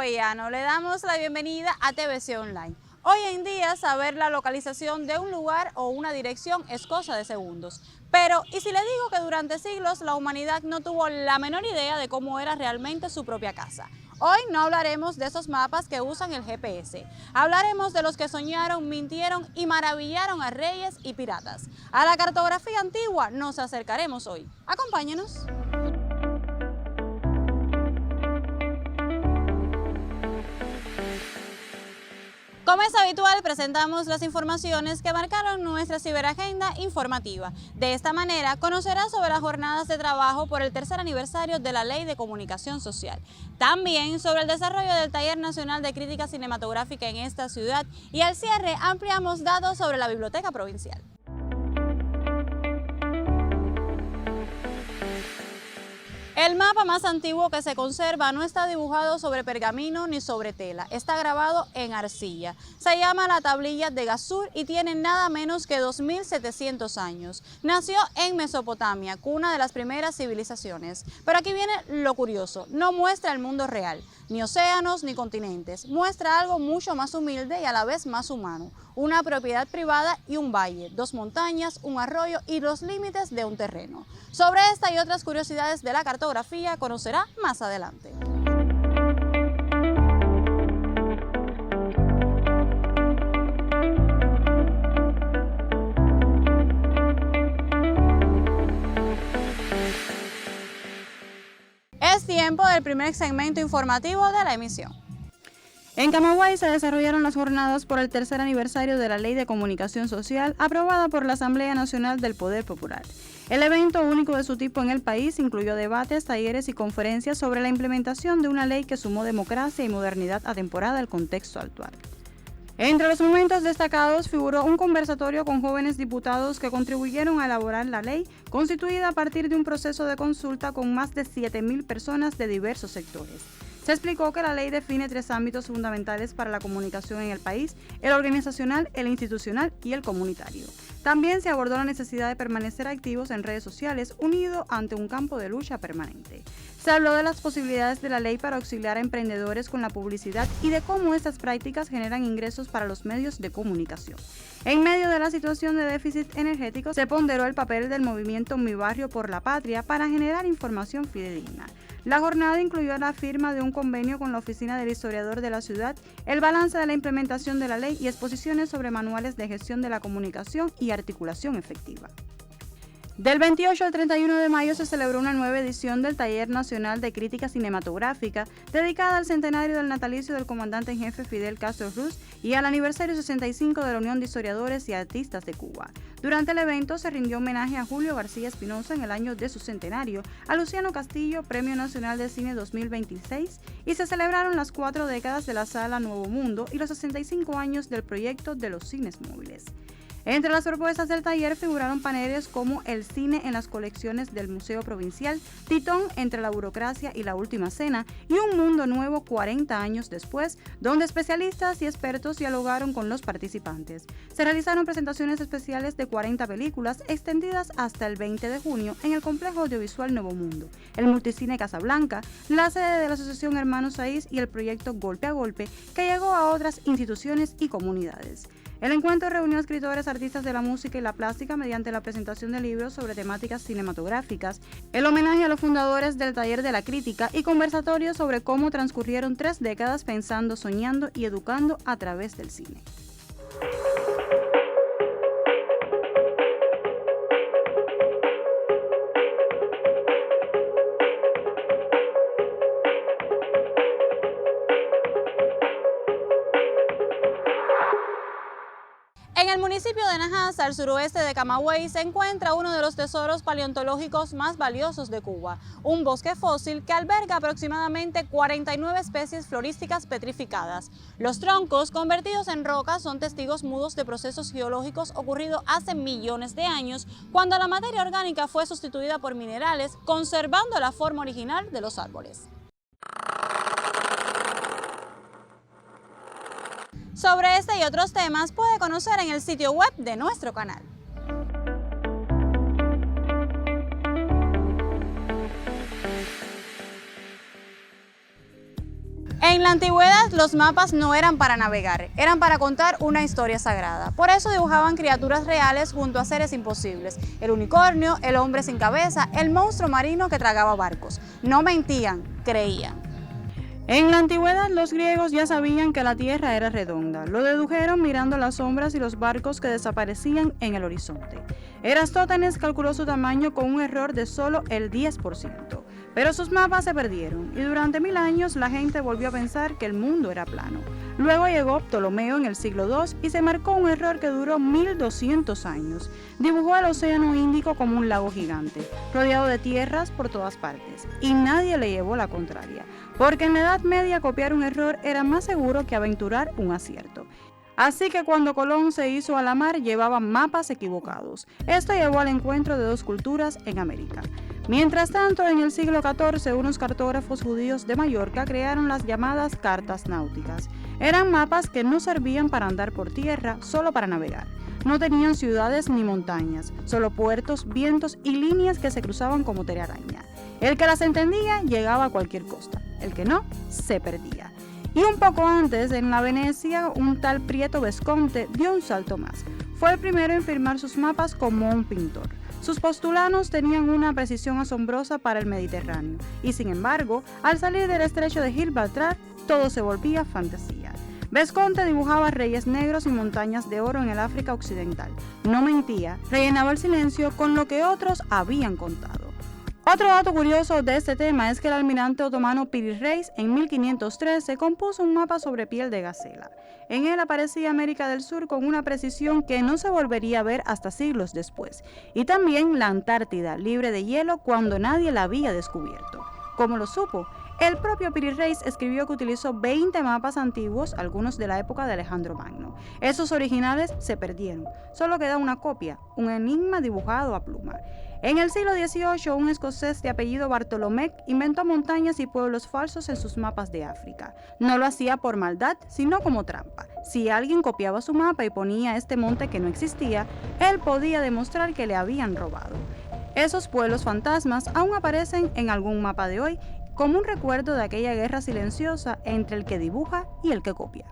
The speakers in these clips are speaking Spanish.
camagüeyano, le damos la bienvenida a TVC Online. Hoy en día saber la localización de un lugar o una dirección es cosa de segundos. Pero, ¿y si le digo que durante siglos la humanidad no tuvo la menor idea de cómo era realmente su propia casa? Hoy no hablaremos de esos mapas que usan el GPS. Hablaremos de los que soñaron, mintieron y maravillaron a reyes y piratas. A la cartografía antigua nos acercaremos hoy. Acompáñenos. Como es habitual, presentamos las informaciones que marcaron nuestra ciberagenda informativa. De esta manera, conocerá sobre las jornadas de trabajo por el tercer aniversario de la Ley de Comunicación Social. También sobre el desarrollo del Taller Nacional de Crítica Cinematográfica en esta ciudad y al cierre ampliamos datos sobre la Biblioteca Provincial. El mapa más antiguo que se conserva no está dibujado sobre pergamino ni sobre tela, está grabado en arcilla. Se llama la tablilla de Gazur y tiene nada menos que 2700 años. Nació en Mesopotamia, cuna de las primeras civilizaciones. Pero aquí viene lo curioso, no muestra el mundo real, ni océanos ni continentes, muestra algo mucho más humilde y a la vez más humano. Una propiedad privada y un valle, dos montañas, un arroyo y los límites de un terreno. Sobre esta y otras curiosidades de la cartografía conocerá más adelante. Es tiempo del primer segmento informativo de la emisión. En Camagüey se desarrollaron las jornadas por el tercer aniversario de la Ley de Comunicación Social aprobada por la Asamblea Nacional del Poder Popular. El evento, único de su tipo en el país, incluyó debates, talleres y conferencias sobre la implementación de una ley que sumó democracia y modernidad atemporada al contexto actual. Entre los momentos destacados figuró un conversatorio con jóvenes diputados que contribuyeron a elaborar la ley, constituida a partir de un proceso de consulta con más de 7.000 personas de diversos sectores. Se explicó que la ley define 3 ámbitos fundamentales para la comunicación en el país: el organizacional, el institucional y el comunitario. También se abordó la necesidad de permanecer activos en redes sociales, unido ante un campo de lucha permanente. Se habló de las posibilidades de la ley para auxiliar a emprendedores con la publicidad y de cómo estas prácticas generan ingresos para los medios de comunicación. En medio de la situación de déficit energético, se ponderó el papel del movimiento Mi Barrio por la Patria para generar información fidedigna. La jornada incluyó la firma de un convenio con la Oficina del Historiador de la ciudad, el balance de la implementación de la ley y exposiciones sobre manuales de gestión de la comunicación y articulación efectiva. Del 28 al 31 de mayo se celebró una nueva edición del Taller Nacional de Crítica Cinematográfica dedicada al centenario del natalicio del comandante en jefe Fidel Castro Ruz y al aniversario 65 de la Unión de Historiadores y Artistas de Cuba. Durante el evento se rindió homenaje a Julio García Espinosa en el año de su centenario, a Luciano Castillo, Premio Nacional de Cine 2026, y se celebraron las 4 décadas de la Sala Nuevo Mundo y los 65 años del proyecto de los cines móviles. Entre las propuestas del taller figuraron paneles como El cine en las colecciones del Museo Provincial, Titón entre la burocracia y la última cena y Un mundo nuevo 40 años después, donde especialistas y expertos dialogaron con los participantes. Se realizaron presentaciones especiales de 40 películas extendidas hasta el 20 de junio en el Complejo Audiovisual Nuevo Mundo, el Multicine Casablanca, la sede de la Asociación Hermanos Saiz y el proyecto Golpe a Golpe, que llegó a otras instituciones y comunidades. El encuentro reunió a escritores, artistas de la música y la plástica mediante la presentación de libros sobre temáticas cinematográficas, el homenaje a los fundadores del Taller de la Crítica y conversatorios sobre cómo transcurrieron 3 décadas pensando, soñando y educando a través del cine. En el municipio de Najasa, al suroeste de Camagüey, se encuentra uno de los tesoros paleontológicos más valiosos de Cuba, un bosque fósil que alberga aproximadamente 49 especies florísticas petrificadas. Los troncos, convertidos en rocas, son testigos mudos de procesos geológicos ocurridos hace millones de años, cuando la materia orgánica fue sustituida por minerales, conservando la forma original de los árboles. Sobre este y otros temas puede conocer en el sitio web de nuestro canal. En la antigüedad los mapas no eran para navegar, eran para contar una historia sagrada. Por eso dibujaban criaturas reales junto a seres imposibles. El unicornio, el hombre sin cabeza, el monstruo marino que tragaba barcos. No mentían, creían. En la antigüedad los griegos ya sabían que la Tierra era redonda. Lo dedujeron mirando las sombras y los barcos que desaparecían en el horizonte. Eratóstenes calculó su tamaño con un error de solo el 10%. Pero sus mapas se perdieron y durante 1000 años la gente volvió a pensar que el mundo era plano. Luego llegó Ptolomeo en el siglo II y se marcó un error que duró 1200 años. Dibujó el océano Índico como un lago gigante, rodeado de tierras por todas partes, y nadie le llevó la contraria, porque en la Edad Media copiar un error era más seguro que aventurar un acierto. Así que cuando Colón se hizo a la mar llevaba mapas equivocados. Esto llevó al encuentro de dos culturas en América. Mientras tanto, en el siglo XIV, unos cartógrafos judíos de Mallorca crearon las llamadas cartas náuticas. Eran mapas que no servían para andar por tierra, solo para navegar. No tenían ciudades ni montañas, solo puertos, vientos y líneas que se cruzaban como telaraña. El que las entendía llegaba a cualquier costa, el que no, se perdía. Y un poco antes, en la Venecia, un tal Prieto Vesconte dio un salto más. Fue el primero en firmar sus mapas como un pintor. Sus postulanos tenían una precisión asombrosa para el Mediterráneo, y sin embargo, al salir del estrecho de Gibraltar, todo se volvía fantasía. Vesconte dibujaba reyes negros y montañas de oro en el África Occidental. No mentía, rellenaba el silencio con lo que otros habían contado. Otro dato curioso de este tema es que el almirante otomano Piri Reis en 1513 compuso un mapa sobre piel de gacela. En él aparecía América del Sur con una precisión que no se volvería a ver hasta siglos después, y también la Antártida, libre de hielo cuando nadie la había descubierto. ¿Cómo lo supo? El propio Piri Reis escribió que utilizó 20 mapas antiguos, algunos de la época de Alejandro Magno. Esos originales se perdieron, solo queda una copia, un enigma dibujado a pluma. En el siglo XVIII, un escocés de apellido Bartolomé inventó montañas y pueblos falsos en sus mapas de África. No lo hacía por maldad, sino como trampa. Si alguien copiaba su mapa y ponía este monte que no existía, él podía demostrar que le habían robado. Esos pueblos fantasmas aún aparecen en algún mapa de hoy, como un recuerdo de aquella guerra silenciosa entre el que dibuja y el que copia.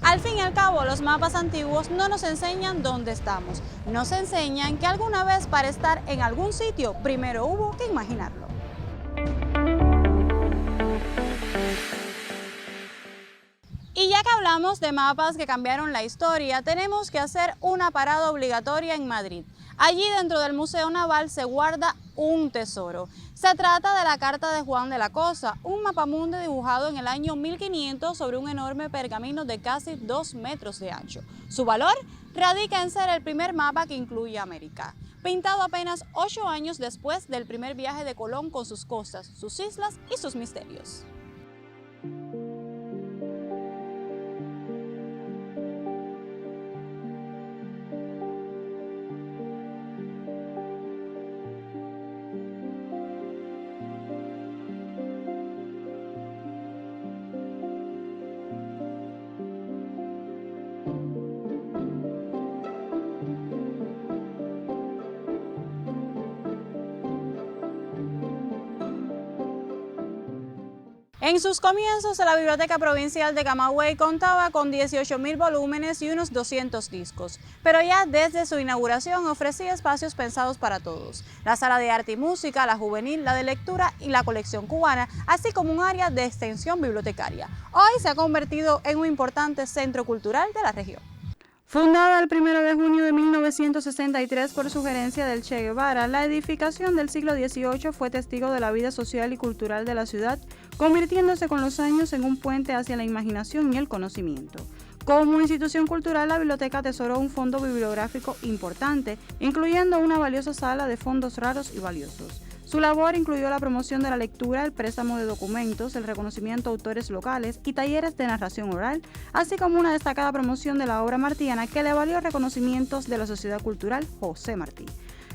Al fin y al cabo, los mapas antiguos no nos enseñan dónde estamos, nos enseñan que alguna vez para estar en algún sitio, primero hubo que imaginarlo. Y ya que hablamos de mapas que cambiaron la historia, tenemos que hacer una parada obligatoria en Madrid. Allí dentro del Museo Naval se guarda un tesoro. Se trata de la Carta de Juan de la Cosa, un mapamundi dibujado en el año 1500 sobre un enorme pergamino de casi 2 metros de ancho. Su valor radica en ser el primer mapa que incluye América, pintado apenas 8 años después del primer viaje de Colón con sus costas, sus islas y sus misterios. En sus comienzos, la Biblioteca Provincial de Camagüey contaba con 18.000 volúmenes y unos 200 discos, pero ya desde su inauguración ofrecía espacios pensados para todos. La sala de arte y música, la juvenil, la de lectura y la colección cubana, así como un área de extensión bibliotecaria. Hoy se ha convertido en un importante centro cultural de la región. Fundada el 1 de junio de 1963 por sugerencia del Che Guevara, la edificación del siglo XVIII fue testigo de la vida social y cultural de la ciudad, convirtiéndose con los años en un puente hacia la imaginación y el conocimiento. Como institución cultural, la biblioteca atesoró un fondo bibliográfico importante, incluyendo una valiosa sala de fondos raros y valiosos. Su labor incluyó la promoción de la lectura, el préstamo de documentos, el reconocimiento a autores locales y talleres de narración oral, así como una destacada promoción de la obra martiana que le valió reconocimientos de la Sociedad Cultural José Martí.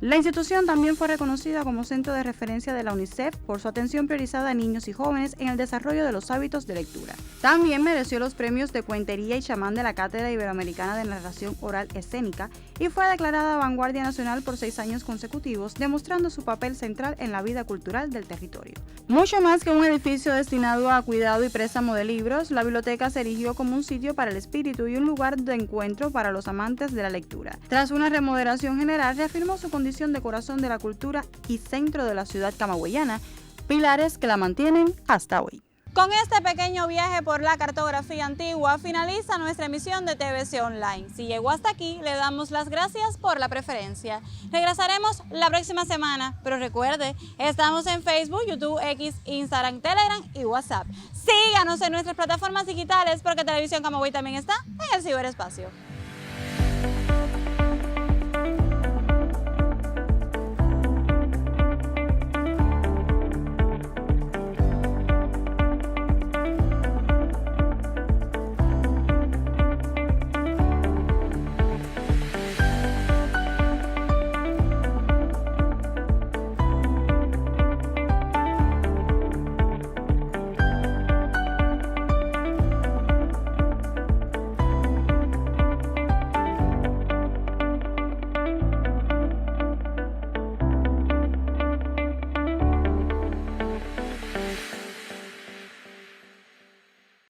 La institución también fue reconocida como centro de referencia de la UNICEF por su atención priorizada a niños y jóvenes en el desarrollo de los hábitos de lectura. También mereció los premios de cuentería y chamán de la Cátedra Iberoamericana de Narración Oral Escénica y fue declarada vanguardia nacional por 6 años consecutivos, demostrando su papel central en la vida cultural del territorio. Mucho más que un edificio destinado a cuidado y préstamo de libros, la biblioteca se erigió como un sitio para el espíritu y un lugar de encuentro para los amantes de la lectura. Tras una remodelación general, reafirmó su condición de corazón de la cultura y centro de la ciudad camagüeyana, pilares que la mantienen hasta hoy. Con este pequeño viaje por la cartografía antigua finaliza nuestra emisión de TVC Online. Si llegó hasta aquí, le damos las gracias por la preferencia. Regresaremos la próxima semana, pero recuerde, estamos en Facebook, YouTube, X, Instagram, Telegram y WhatsApp. Síganos en nuestras plataformas digitales porque Televisión Camagüey también está en el ciberespacio.